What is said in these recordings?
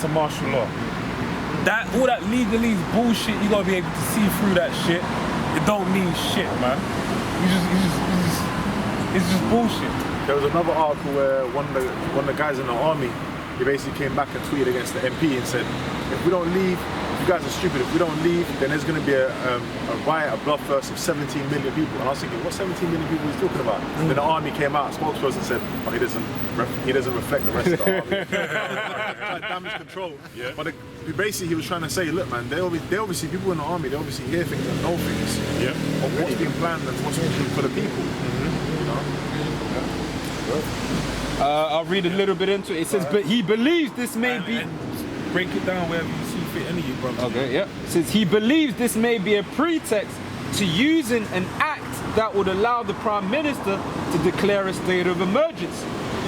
to martial law. All that legalese bullshit, you gotta be able to see through that shit. It don't mean shit, man. It's just bullshit. There was another article where one of the guys in the army, he basically came back and tweeted against the MP and said, if we don't leave, you guys are stupid. If we don't leave, then there's going to be a riot, a bloodthirst of 17 million people. And I was thinking, what 17 million people is he talking about? Then the army came out, spokesperson said, oh, he doesn't reflect the rest of the army. Like damage control. Yeah. But basically he was trying to say, look man, they obviously, people in the army, they obviously hear things and know things. Yeah. Of what's being planned and what's being for the people. You know? I'll read a little bit into it. It says, but he believes this may be... Break it down wherever you see fit, any of you brothers. Okay, yeah. It says he believes this may be a pretext to using an act that would allow the Prime Minister to declare a state of emergency.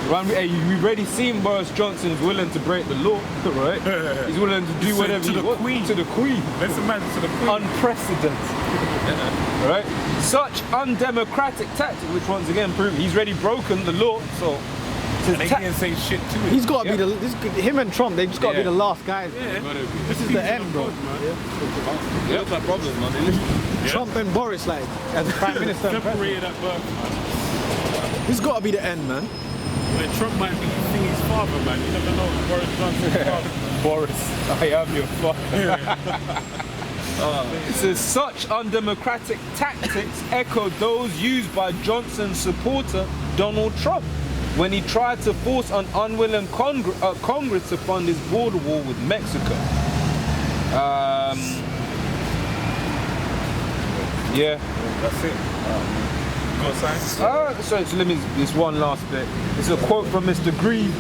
Right? We've already seen Boris Johnson is willing to break the law, right? He's willing to do whatever he wants. To the Queen. Let's imagine to the Queen. Unprecedented. Right? Such undemocratic tactic, which once again proves he's already broken the law, so... And they can't say shit to it. He's got to be him and Trump, they just got to be the last guys. Yeah. This is the end, bro. Yeah, that's my problem, man. Trump and Boris, like, as Prime Minister. Separated at birth, man. This got to be the end, man. Well, Trump might be his father, man. You never know Boris Johnson's father. Boris, I am your father. It says such undemocratic tactics echo those used by Johnson's supporter Donald Trump when he tried to force an unwilling Congress to fund his border war with Mexico. Yeah. That's it. Go sign. So let me, this one last bit. It's a quote from Mr. Green.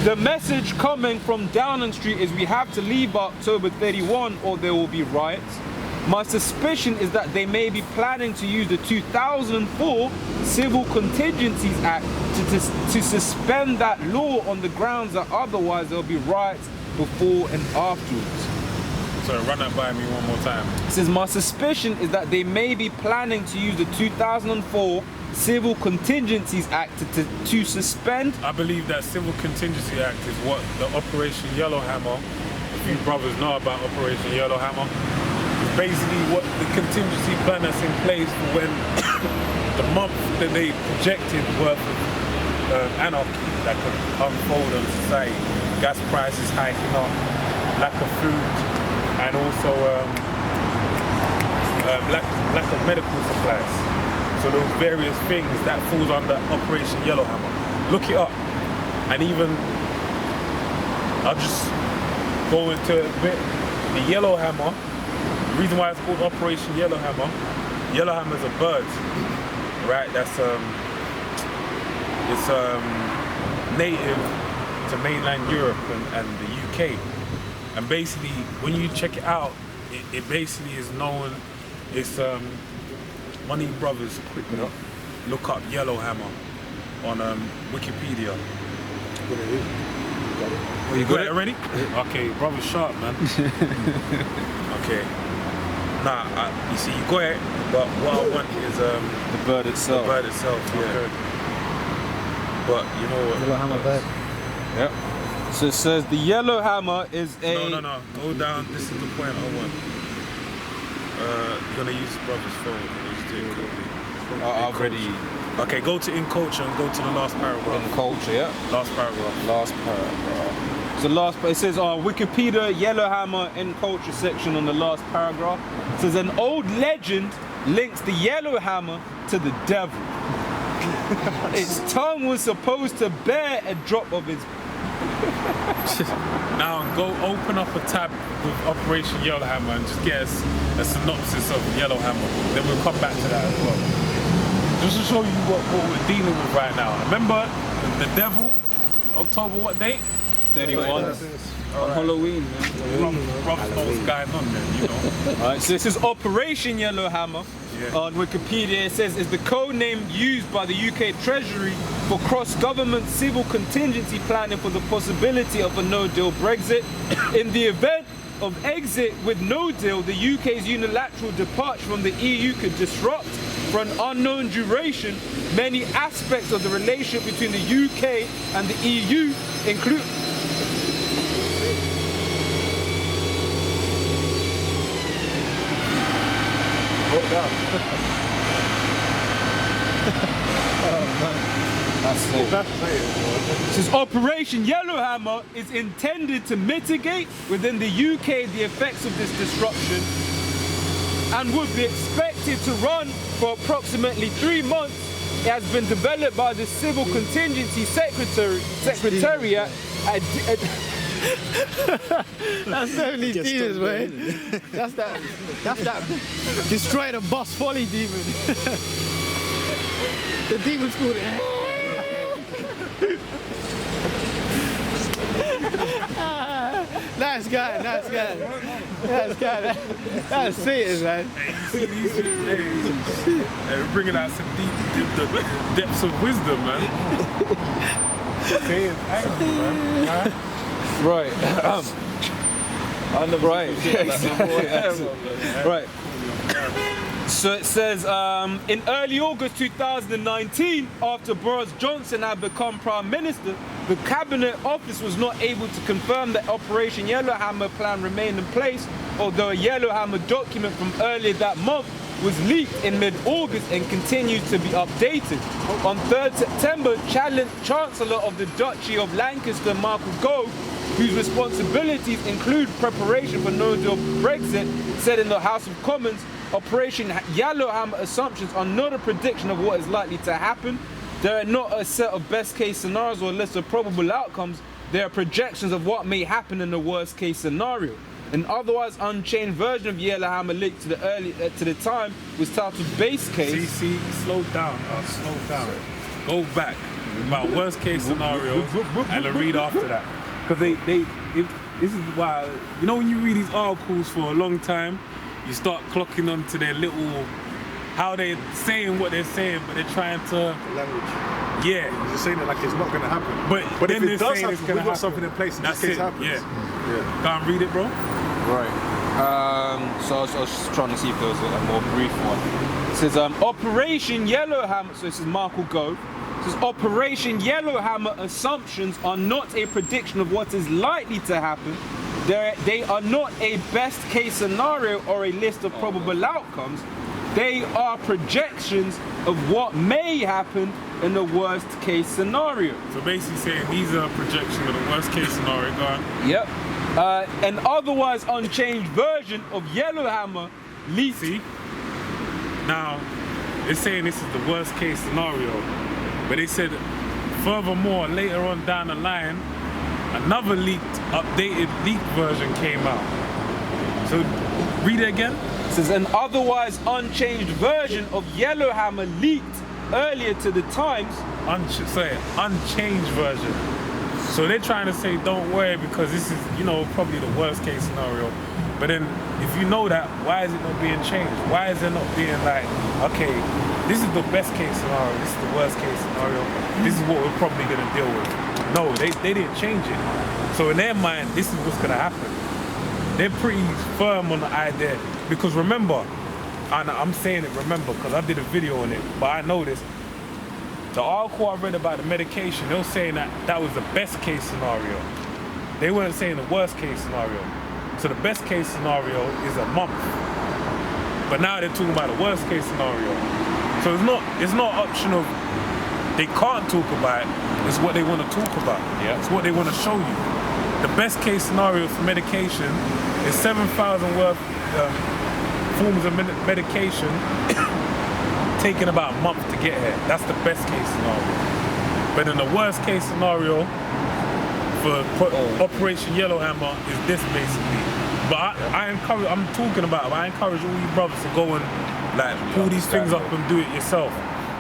The message coming from Downing Street is we have to leave by October 31 or there will be riots. My suspicion is that they may be planning to use the 2004 Civil Contingencies Act to suspend that law on the grounds that otherwise there'll be riots before and afterwards. Sorry, run that by me one more time. It says, my suspicion is that they may be planning to use the 2004 Civil Contingencies Act to suspend. I believe that Civil Contingency Act is what the Operation Yellowhammer, if you brothers know about Operation Yellowhammer, basically what the contingency plan that's in place for when the month that they projected worth of anarchy that could unfold on society, gas prices hiking up, lack of food, and also lack of medical supplies. So those various things that falls under Operation Yellowhammer. Look it up, and even I'll just go into it a bit. The Yellowhammer. The reason why it's called Operation Yellowhammer, Yellowhammer is a bird, right? That's it's native to mainland Europe and the UK. And basically, when you check it out, it basically is known. It's one of you brothers, quick look up Yellowhammer on Wikipedia. Well, you got it already? Okay, brother, sharp, man. Okay. Nah, you see, you got it, but what I want is the bird itself. The bird itself, yeah. Okay. But you know what? Yellowhammer bird. Yep. So it says the Yellowhammer is a... No. Go down. This is the point I want. You're gonna use brother's phone. Just do it quickly. I've already... Okay, go to In Culture and go to the last paragraph. In Culture, yeah. Last paragraph. Last paragraph. So it says on Wikipedia, Yellowhammer in Culture section on the last paragraph. It says an old legend links the Yellowhammer to the devil. Its tongue was supposed to bear a drop of its... Now go open up a tab with Operation Yellowhammer and just get us a synopsis of Yellowhammer. Then we'll come back to that as well. Just to show you what we're dealing with right now. Remember the devil, October what date? 31. On Halloween, man. Brothers know what's going on then, you know. Alright, so this is Operation Yellowhammer. Yeah. On Wikipedia, it says is the code name used by the UK Treasury for cross-government civil contingency planning for the possibility of a no-deal Brexit. In the event of exit with no deal, the UK's unilateral departure from the EU could disrupt, for an unknown duration, many aspects of the relationship between the UK and the EU, down. That's it. That's it, Says Operation Yellowhammer is intended to mitigate within the UK the effects of this disruption and would be expected to run for approximately 3 months. It has been developed by the Civil Contingency Secretariat at That's definitely demons, man. That's that destroy the bus folly demon. The demon's called it. Nice guy. That's it, man. Hey, we're bringing out some deep depths of wisdom, man. Saying angry, man. right. Right. So it says, in early August 2019, after Boris Johnson had become Prime Minister, the Cabinet Office was not able to confirm that Operation Yellowhammer plan remained in place, although a Yellowhammer document from earlier that month was leaked in mid-August and continues to be updated. On 3rd September, Chancellor of the Duchy of Lancaster, Michael Gove, whose responsibilities include preparation for no-deal Brexit, said in the House of Commons, Operation Yellowhammer assumptions are not a prediction of what is likely to happen. They are not a set of best-case scenarios or a list of probable outcomes. They are projections of what may happen in the worst-case scenario. An otherwise unchanged version of Yellowhammer linked to the time was titled Base Case. See, slow down. Go back. My worst-case scenario, and then read after that. Because this is why, you know, when you read these articles for a long time, you start clocking onto their little, how they're saying what they're saying, but they're trying to... Language. Yeah. You're just saying it like it's not going to happen. But if then it they're does saying happen, it's going to we've got happen. something in place in That's case it, it happens. yeah. Yeah. Go and read it, bro. Right. So I was just trying to see if there was a more brief one. It says Operation Yellowhammer. So this is Michael Gove. It says Operation Yellowhammer assumptions are not a prediction of what is likely to happen. They are not a best case scenario or a list of probable outcomes. They are projections of what may happen in the worst case scenario. So basically saying these are projections of the worst case scenario. Go on. Yep. An otherwise unchanged version of Yellowhammer leaked. See? Now, they're saying this is the worst case scenario, but they said furthermore, later on down the line, another updated leaked version came out. So, read it again. It says an otherwise unchanged version of Yellowhammer leaked earlier to the Times. Unchanged version. So they're trying to say, don't worry, because this is, you know, probably the worst case scenario. But then, if you know that, why is it not being changed? Why is it not being like, okay, this is the best case scenario, this is the worst case scenario, this is what we're probably gonna deal with. No, they didn't change it. So in their mind, this is what's gonna happen. They're pretty firm on the idea. Because remember, and I'm saying it remember, because I did a video on it, but I know this. The article I read about the medication, they were saying that that was the best case scenario. They weren't saying the worst case scenario. So the best case scenario is a month. But now they're talking about the worst case scenario. So it's not an option of they can't talk about it, it's what they want to talk about. Yeah. It's what they want to show you. The best case scenario for medication is 7,000 worth forms of medication taking about a month to get here. That's the best case scenario. But in the worst case scenario for Operation Yellowhammer is this basically. But I encourage all you brothers to go and like pull these things up and do it yourself.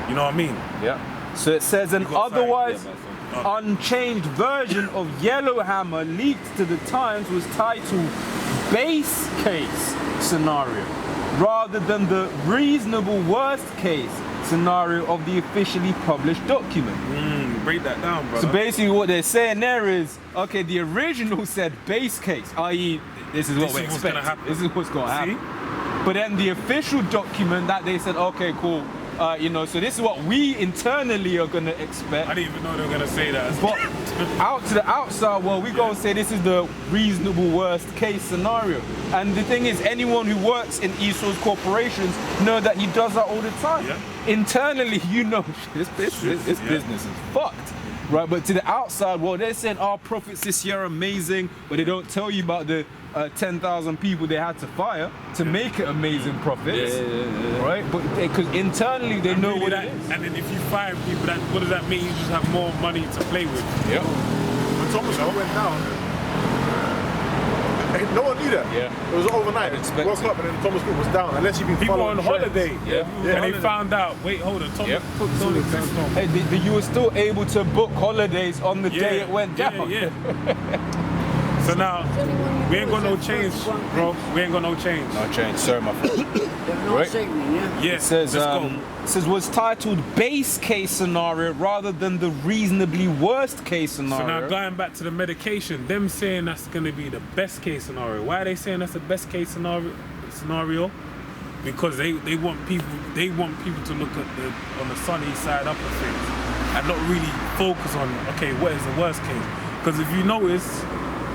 You know what I mean? Yeah. So it says an otherwise unchanged version of Yellowhammer leaked to the Times was titled Base Case Scenario, rather than the reasonable worst case scenario of the officially published document. Break that down, brother. So basically what they're saying there is, okay, the original said base case, i.e. this is what we expect. This is what's going to happen. But then the official document that they said, okay, cool, You know, so this is what we internally are gonna expect. I didn't even know they were gonna say that. But out to the outside world, we gonna say this is the reasonable worst case scenario. And the thing is, anyone who works in Esau'S corporations know that he does that all the time. Yeah. Internally, you know, this business is fucked. Right, but to the outside world, they're saying our profits this year are amazing, but they don't tell you about the 10,000 people they had to fire to make it amazing profits. Right, but because internally they know what it is. And then if you fire people, what does that mean? You just have more money to play with. Yep. When Thomas Cook went down, no one knew that. Yeah. It was overnight. Woke up and then Thomas Cook was down. Unless you've been People following on trends. holiday. And they found out, wait, hold on, Thomas Cook don't exist no more. Hey, you were still able to book holidays on the day it went down. So now, we ain't got no change, bro. We ain't got no change. No change, sorry, my friend. Right. Yeah. Yeah, It says, let's go. was titled base case scenario rather than the reasonably worst case So now scenario. going back to the medication, them saying that's going to be the best case scenario. Why are they saying that's the best case scenario? Because they want people to look at on the sunny side up of things and not really focus on, okay, what is the worst case? Because if you notice,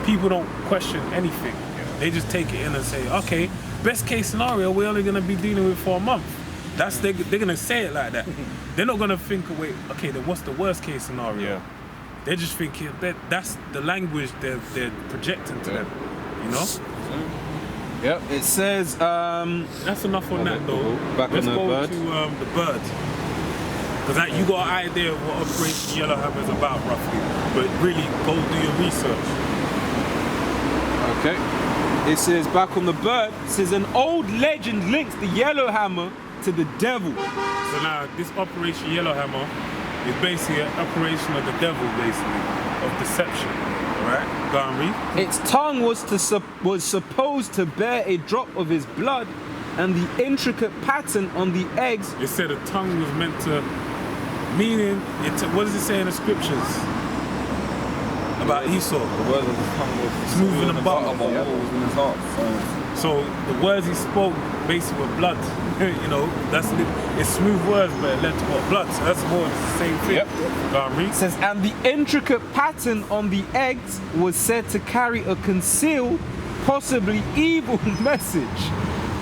people don't question anything. They just take it in and say, okay, best case scenario, we're only going to be dealing with for a month. They're going to say it like that. They're not going to think, wait, okay, then what's the worst case scenario? Yeah. They're just thinking that's the language they're projecting to them, you know? Yep. It says, That's enough on that though. Back Let's on the go bird. to the bird. Because you got an idea of what Operation Yellowhammer is about roughly, but really go do your research. okay. It says back on the bird, it says an old legend links the Yellowhammer to the devil. So now this Operation Yellowhammer is basically an operation of the devil, basically, of deception. Alright? Go and read. Its tongue was supposed to bear a drop of his blood, and the intricate pattern on the eggs. It said the tongue was meant to, meaning, what does it say in the scriptures? About Esau. The word of his tongue was Smooth in the bottom. What was in his heart. So the words he spoke basically were blood. You know, it's smooth words, but it led to what? Blood. So that's more or less the same thing. Yep. Go and read. It says, and the intricate pattern on the eggs was said to carry a concealed, possibly evil message.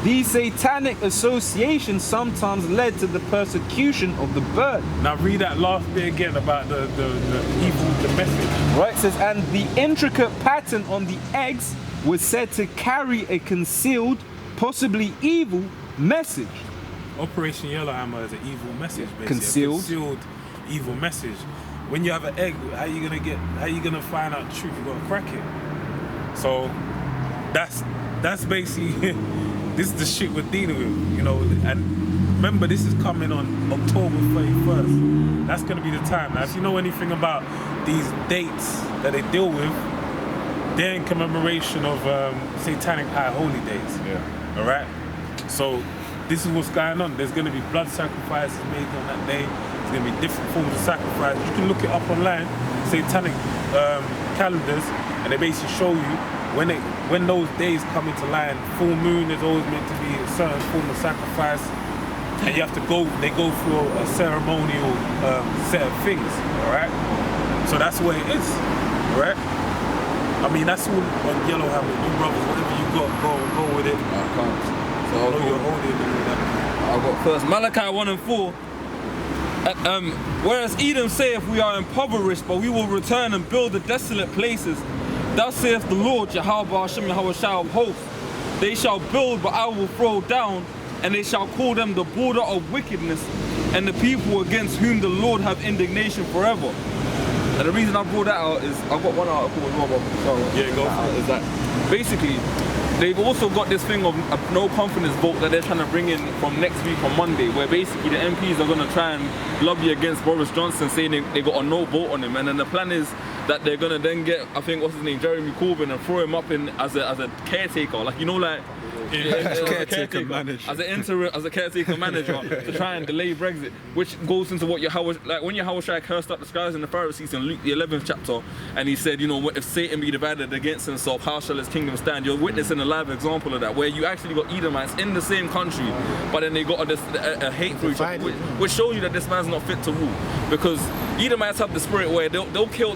These satanic associations sometimes led to the persecution of the bird. Now read that last bit again about the evil, the message. Right, it says, and the intricate pattern on the eggs was said to carry a concealed, possibly evil message. Operation Yellowhammer is an evil message, basically. Concealed. A concealed evil message. When you have an egg, how you gonna find out the truth? You gotta crack it. So that's basically this is the shit we're dealing with, you know. And remember, this is coming on October 31st. That's gonna be the time. Now, if you know anything about these dates that they deal with, they're in commemoration of satanic high holy days. Yeah. All right. So this is what's going on. There's gonna be blood sacrifices made on that day. There's gonna be different forms of sacrifice. You can look it up online, satanic calendars, and they basically show you when those days come into line. Full moon is always meant to be a certain form of sacrifice, and you have to they go through a ceremonial set of things. All right. So that's the way it is. All right. I mean, that's all on Yellowhammer. You brothers, whatever you got, go with it. I can't. So I know you're holding it. I've got first Malachi 1 and 4. Whereas Edom saith, we are impoverished, but we will return and build the desolate places. Thus saith the Lord, Jehovah Hashem Yahweh Shah of hosts. They shall build, but I will throw down, and they shall call them the border of wickedness, and the people against whom the Lord have indignation forever. And the reason I brought that out is I've got one article as well. Yeah, go for it. Is that basically they've also got this thing of a no confidence vote that they're trying to bring in from next week on Monday, where basically the MPs are going to try and lobby against Boris Johnson, saying they got a no vote on him. And then the plan is that they're gonna then get, I think, what's his name, Jeremy Corbyn, and throw him up in as a caretaker, like, you know, like as a caretaker manager, as a caretaker manager to try and delay Brexit, which goes into what when Yahushua cursed up the scribes and the Pharisees in Luke the 11th chapter, and he said, you know, if Satan be divided against himself, how shall his kingdom stand? You're witnessing a live example of that, where you actually got Edomites in the same country, but then they got a hate for each other, which shows you that this man's not fit to rule, because Edomites have the spirit where they'll kill,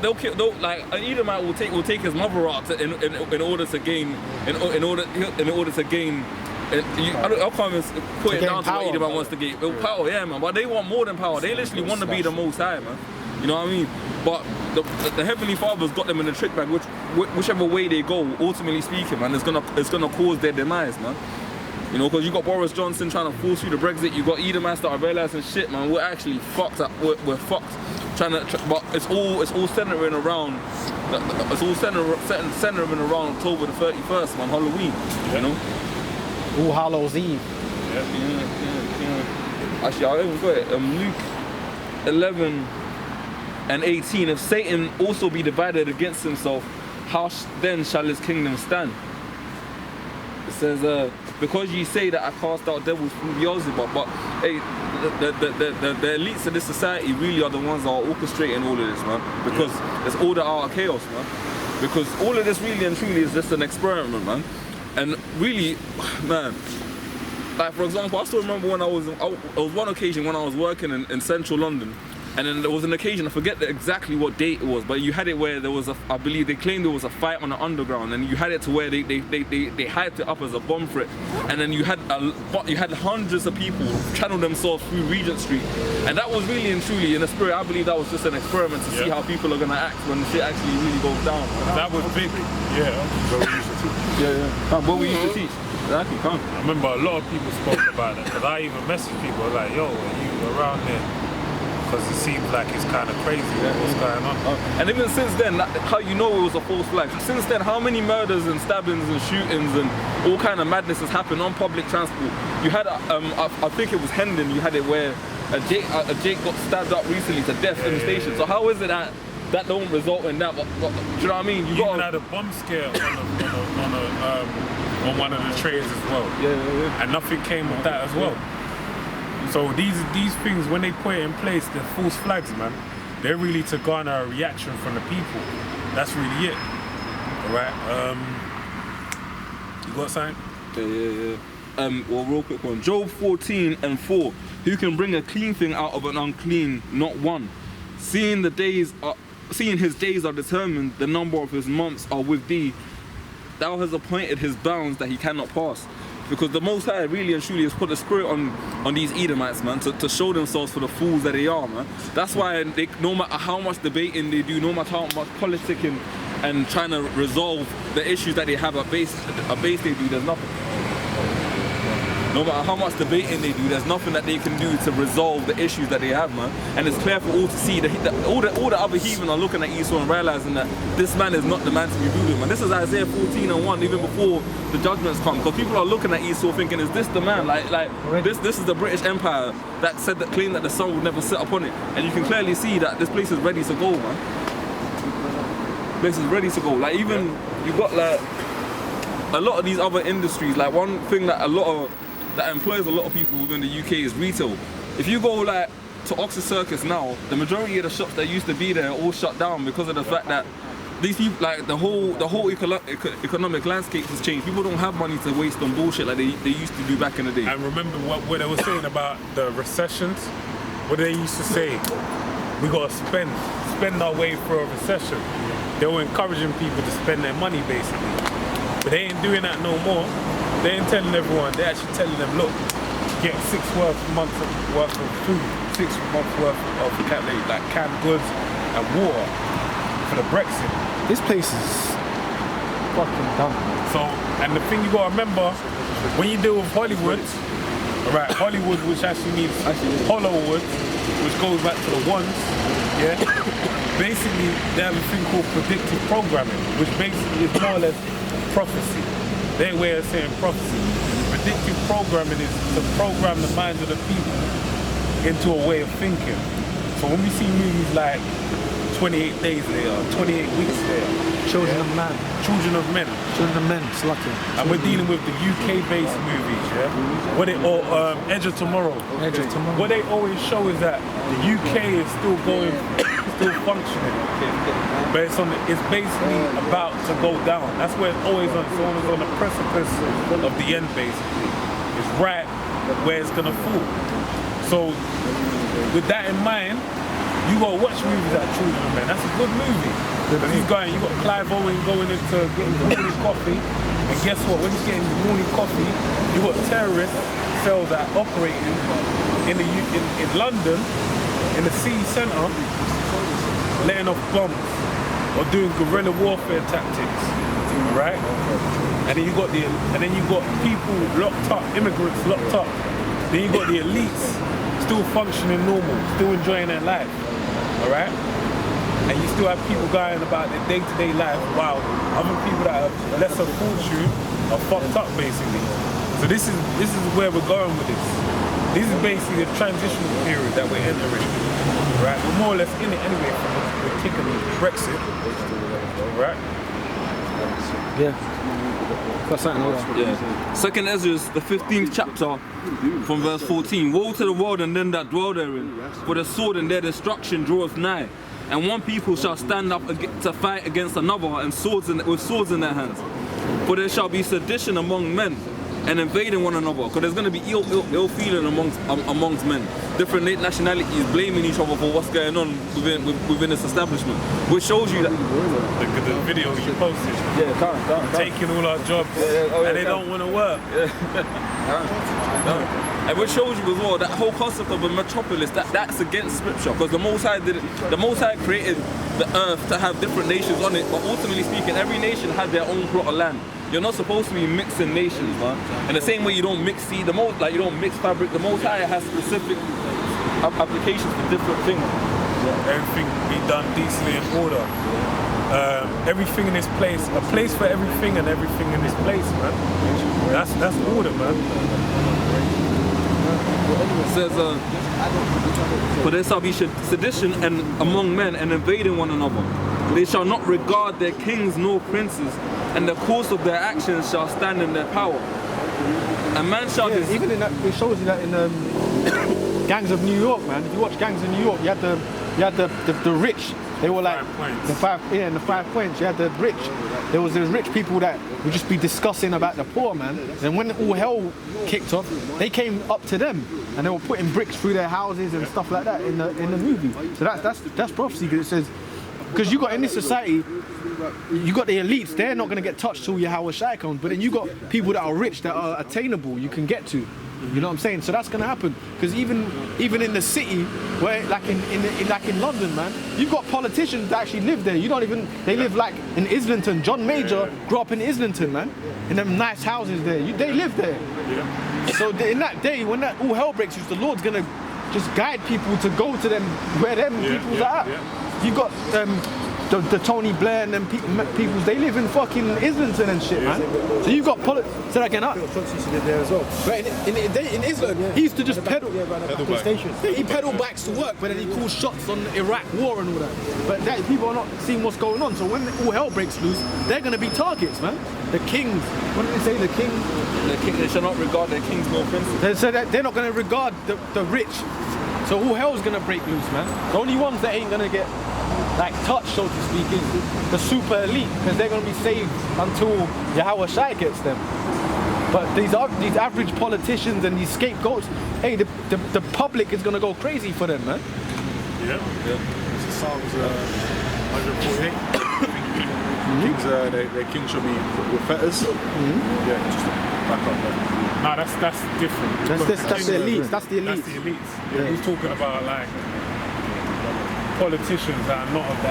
like an Edomite will take his mother out in order to gain, I can't even put it down to what Edomite wants to gain. Power, yeah, man. But they want more than power. They literally want to be the Most High, man. You know what I mean? But the Heavenly Father's got them in a trick bag. Whichever way they go, ultimately speaking, man, it's gonna cause their demise, man. You know, because you got Boris Johnson trying to force through the Brexit. You got Edomites that are realizing, shit, man, we're actually fucked up. We're fucked. But it's all centering around. Centering around October the 31st, man, Halloween. You know. All Hallows Eve. Yeah. Actually, I even got it. Luke 11 and 18. If Satan also be divided against himself, how then shall his kingdom stand? It says, because ye say that I cast out devils through Beelzebub, but hey, the elites of this society really are the ones that are orchestrating all of this, man. Because it's order out of chaos, man. Because all of this really and truly is just an experiment, man. And really, man, like for example, I still remember when there was one occasion when I was working in central London, and then there was an occasion, I forget exactly what date it was, but you had it where there was I believe they claimed there was a fight on the underground, and you had it to where they hyped it up as a bomb threat, and then you had hundreds of people channel themselves through Regent Street, and that was really and truly, in the spirit, I believe that was just an experiment to see how people are gonna act when shit actually really goes down. That was big. Yeah. What we used to teach. Exactly, come. I remember a lot of people spoke about it, because I even messaged people like, yo, are you around there? Because it seems like it's kind of crazy what's going on. And even since then, how you know it was a false flag? Since then, how many murders and stabbings and shootings and all kind of madness has happened on public transport? You had, I think it was Hendon, you had it where a Jake got stabbed up recently to death in the station. So how is it that don't result in that? Do you know what I mean? You even had a bomb scare on one of the trains as well. Yeah. And nothing came of that as well. So these things, when they put it in place, they're false flags, man. They're really to garner a reaction from the people. That's really it. All right. You got something? Yeah. Well, real quick one. Job 14 and 4. Who can bring a clean thing out of an unclean? Not one. Seeing his days are determined, the number of his months are with thee. Thou hast appointed his bounds that he cannot pass. Because the Most High really and truly has put a spirit on these Edomites, man, to show themselves for the fools that they are, man. That's why no matter how much debating they do, no matter how much politicking and trying to resolve the issues that they have at base they do, there's nothing. No matter how much debating they do, there's nothing that they can do to resolve the issues that they have, man. And it's clear for all to see that all the other heathen are looking at Esau and realizing that this man is not the man to be ruling, man. This is Isaiah 14 and 1, even before the judgments come. Because people are looking at Esau thinking, is this the man? This is the British Empire that claimed that the sun would never sit upon it. And you can clearly see that this place is ready to go, man. This is ready to go. Like, even you got like a lot of these other industries. Like, one thing that that employs a lot of people within the UK is retail. If you go like to Oxford Circus now, the majority of the shops that used to be there are all shut down because of the fact that these people, like the whole economic landscape has changed. People don't have money to waste on bullshit like they used to do back in the day. And remember what they were saying about the recessions? What they used to say, we gotta spend our way through a recession. They were encouraging people to spend their money basically. But they ain't doing that no more. They ain't telling everyone, they're actually telling them, look, get 6 months worth of food, 6 months worth of canned goods and water for the Brexit. This place is fucking dumb. So, and the thing you gotta remember, when you deal with Hollywood, right, Hollywood, which actually means Hollywood, which goes back to the ones, yeah? Basically, they have a thing called predictive programming, which basically is more or less prophecy. Their way of saying prophecy. Predictive programming is to program the minds of the people into a way of thinking. So when we see movies like 28 days later, 28 weeks later. Children of man. Children of men. Children of men. Slutty. And we're dealing with the UK-based movies, yeah? What they, or Edge of Tomorrow. Edge of Tomorrow. What they always show is that the UK is still going, still functioning. But it's basically about to go down. That's where it's always on. It's always on the precipice of the end, basically. It's right where it's gonna fall. So, with that in mind, you gotta watch movies like Children of Men. That's a good movie. Because you got Clive Owen going into getting morning coffee, and guess what? When he's getting morning coffee, you got terrorist cells that are operating in London, in the city centre, letting off bombs or doing guerrilla warfare tactics, right? And then you got people locked up, immigrants locked up. Then you got the elites still functioning normal, still enjoying their life, all right? And you still have people going about their day-to-day life while other people that have lesser fortune are fucked up, basically. So this is where we're going with this. This is basically the transition period that we're entering, right? We're more or less in it anyway from the kick of Brexit, right? Yeah. Got something else. Yeah. Second Esau'S, the 15th chapter, from verse 14. Woe to the world and them that dwell therein, for the sword and their destruction draweth nigh. And one people shall stand up to fight against another, and with swords in their hands. For there shall be sedition among men, and invading one another, because there's going to be ill feeling amongst men. Different nationalities blaming each other for what's going on within this establishment, which shows you that the video you posted, taking all our jobs, and they don't want to work. And which shows you as well that whole concept of a metropolis, that's against scripture, because the Most High created the earth to have different nations on it, but ultimately speaking, every nation had their own plot of land. You're not supposed to be mixing nations, man. In the same way you don't mix seed, you don't mix fabric. The Most High has specific applications for different things. Everything be done decently in order. Everything in this place, a place for everything and everything in this place, man. That's order, man. It says, for there shall be sedition among men and invading one another. They shall not regard their kings nor princes, and the course of their actions shall stand in their power. A man shall even in that, it shows you that in Gangs of New York, man. If you watch Gangs of New York, you had the rich. They were like the 5 points. You had the rich. There was those rich people that would just be discussing about the poor, man. And when all hell kicked off, they came up to them and they were putting bricks through their houses and stuff like that in the movie. So that's prophecy, because it says, because you got in this society, you got the elites. They're not going to get touched till Yahweh Shai comes. But then you got people that are rich, that are attainable, you can get to. You know what I'm saying? So that's gonna happen, because even in the city, where like in London, man, you've got politicians that actually live there. They live like in Islington. John Major grew up in Islington, man, in them nice houses there. They live there. Yeah. So in that day, when that all hell breaks loose, the Lord's gonna just guide people to go to them where them people's are at. Yeah. You got the Tony Blair and them people, they live in fucking Islington and shit, man. So you've got say that again, Right, in Islington, he used to just pedal he pedal bikes to work, but then he calls shots on the Iraq war and all that. But people are not seeing what's going on. So when all hell breaks loose, they're going to be targets, man. The kings, what did they say? The king, they shall not regard their kings nor princes. They said that they're not going to regard the rich. So all hell's going to break loose, man. The only ones that ain't going to get like touch, so to speak, is the super elite, because they're going to be saved until Yahweh Shai gets them. But these average politicians and these scapegoats, hey, the public is going to go crazy for them, man. Yeah. This is Psalms 148. Their king shall be with fetters. Yeah, just back up there. No, that's different. That's the elites. That's the elites. That's the elites. Yeah. He's talking about like politicians that are not of the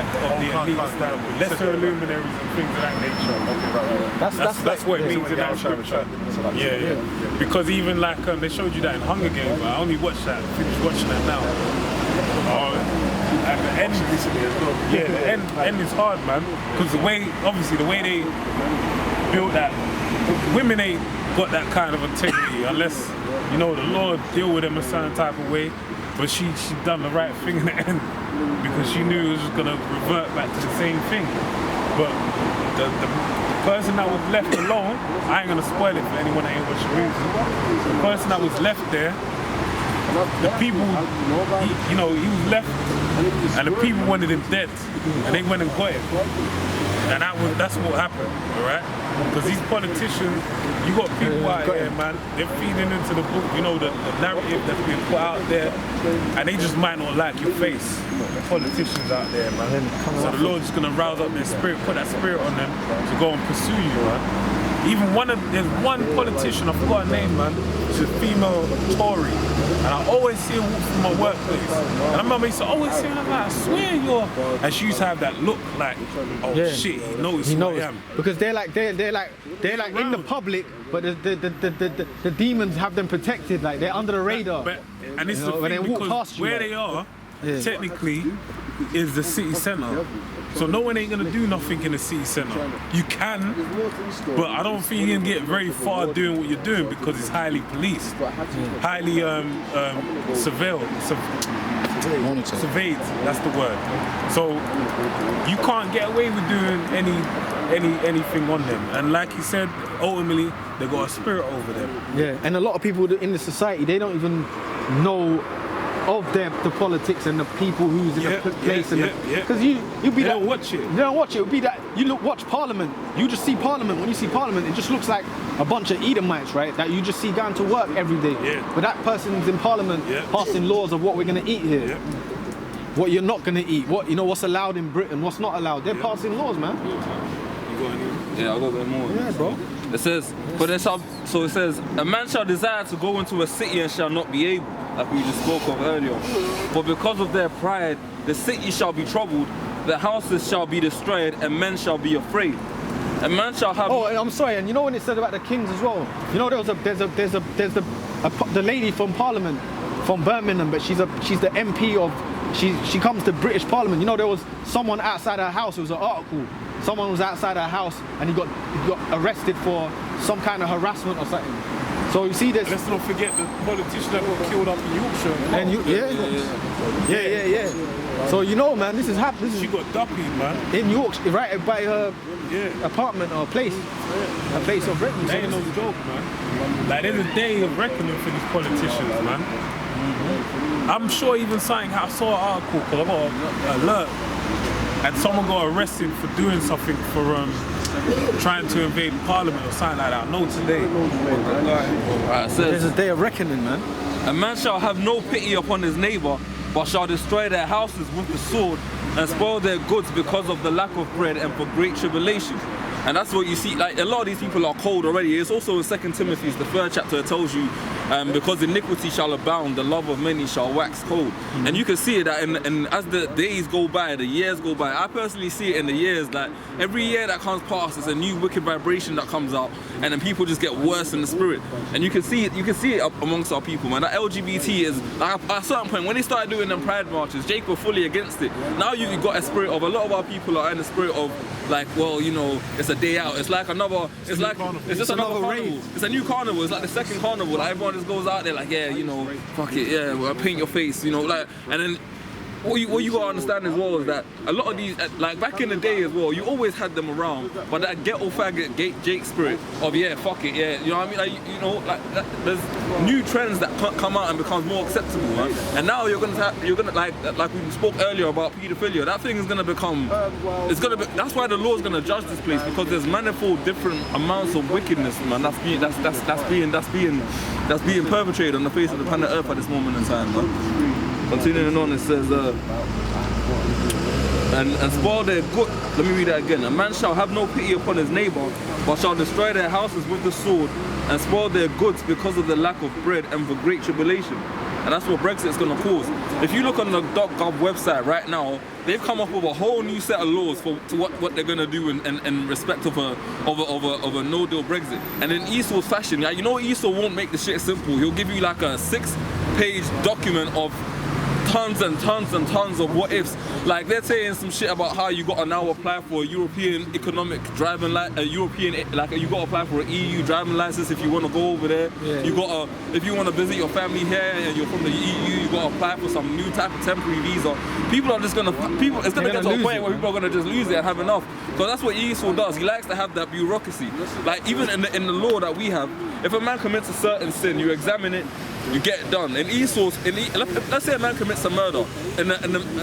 elites, that lesser luminaries and things of that nature. That's what it means in that scripture. Yeah. Because even like they showed you that in Hunger Games, but I only watched that, finished watching that now. At the end, the end is hard, man. Because the way they built that, women ain't got that kind of integrity unless, the Lord deal with them a certain type of way. But she done the right thing in the end. because she knew it was going to revert back to the same thing. But the person that was left alone, I ain't going to spoil it for anyone that ain't watched the movie. The person that was left there, the people, he was left, and the people wanted him dead, and they went and got him. And that's what happened, all right? Because these politicians, you got people out here, man, they're feeding into the book, the narrative that's being put out there, and they just might not like your face. The politicians out there, man. So the Lord's gonna rouse up their spirit, put that spirit on them to go and pursue you, man. Even there's one politician, I forgot her name, man. She's a female Tory. And I always see her walk from my workplace. And I remember I used to always see her, like, I swear you're... And she used to have that look like, shit, he knows who I am. Because they're like in the public, but the demons have them protected, like they're under the radar. And it's the thing, because where they are, technically, is the city centre. So no one ain't gonna do nothing in the city centre. You can, but I don't think you're gonna get very far doing what you're doing because it's highly policed, highly surveilled. Surveyed, that's the word. So you can't get away with doing anything on them. And like he said, ultimately they got a spirit over them. Yeah, and a lot of people in the society, they don't even know of the politics and the people who's in the place, because you don't watch it. You don't watch it. It would be that you watch Parliament. You just see Parliament. When you see Parliament, it just looks like a bunch of Edomites, right? That you just see going to work every day. Yeah. But that person's in Parliament passing laws of what we're gonna eat here, what you're not gonna eat, what's allowed in Britain, what's not allowed. They're passing laws, man. Yeah, I got a bit more. Yeah, bro. It says, it says, a man shall desire to go into a city and shall not be able, like we just spoke of earlier. For because of their pride, the city shall be troubled, the houses shall be destroyed, and men shall be afraid. A man shall have. Oh, and I'm sorry. And when it said about the kings as well, there's the lady from Parliament from Birmingham, but she's the MP of. She comes to British Parliament. There was someone outside her house. It was an article. Someone was outside her house and he got arrested for some kind of harassment or something. So you see this. Let's not forget the politician that got killed up in Yorkshire. And yeah. So man, this is happening. She got dumpy, man. In Yorkshire, right by her apartment or place, a place of refuge. That ain't no joke, man. Like there's a day of reckoning for these politicians, man. I'm sure even something, I saw an article because I got an alert, and someone got arrested for doing something for trying to invade Parliament or something like that. No, today. There's a day of reckoning, man. A man shall have no pity upon his neighbour, but shall destroy their houses with the sword and spoil their goods because of the lack of bread and for great tribulation. And that's what you see, like a lot of these people are cold already. It's also in 2 Timothy, the 3rd chapter, it tells you, because iniquity shall abound, the love of many shall wax cold. And you can see it that and as the days go by, the years go by. I personally see it in the years, that every year that comes past, there's a new wicked vibration that comes out, and then people just get worse in the spirit. And you can see it up amongst our people, man. That LGBT is, like, at a certain point, when they started doing them pride marches, Jake was fully against it. Now you've got a spirit of, a lot of our people are in the spirit of, like, well, it's a day out. It's like another, it's just another carnival. It's a new carnival. It's like the second carnival. Like everyone just goes out there like, fuck it, well, paint your face, like, and then what you gotta understand as well is that a lot of these, like back in the day as well, you always had them around, but that ghetto faggot Jake spirit of fuck it, you know what I mean? Like, there's new trends that come out and becomes more acceptable, man. And now you're gonna like we spoke earlier about pedophilia. That thing is gonna become, that's why the law's gonna judge this place, because there's manifold different amounts of wickedness, man. That's being perpetrated on the face of the planet Earth at this moment in time, man. Continuing on, it says, and spoil their good. Let me read that again. A man shall have no pity upon his neighbor, but shall destroy their houses with the sword, and spoil their goods because of the lack of bread and for great tribulation. And that's what Brexit's going to cause. If you look on the .gov website right now, they've come up with a whole new set of laws to what they're going to do in respect of a no-deal Brexit. And in Esau'S fashion, Esau won't make the shit simple. He'll give you like a 6-page document of tons and tons and tons of what ifs. Like they're saying some shit about how you gotta now apply for a European economic driving license, you gotta apply for an EU driving license if you wanna go over there. Yeah. You gotta, if you wanna visit your family here and you're from the EU, you gotta apply for some new type of temporary visa. People are just gonna, it's gonna get to a point where people are gonna just lose it and have enough. Because that's what Esau does. He likes to have that bureaucracy. Like even in the law that we have, if a man commits a certain sin, you examine it, you get it done. In Esau's, let's say a man commits a murder in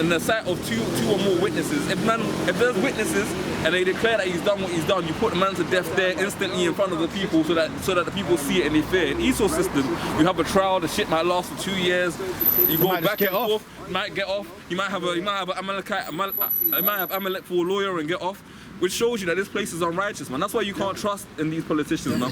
the sight of two or more witnesses. If there's witnesses and they declare that he's done what he's done, you put the man to death there instantly in front of the people so that the people see it and they fear. In Esau's system, you have a trial, the shit might last for 2 years. You go back and forth, you might get off. You might have Amalek for a lawyer and get off. Which shows you that this place is unrighteous, man. That's why you can't trust in these politicians, man.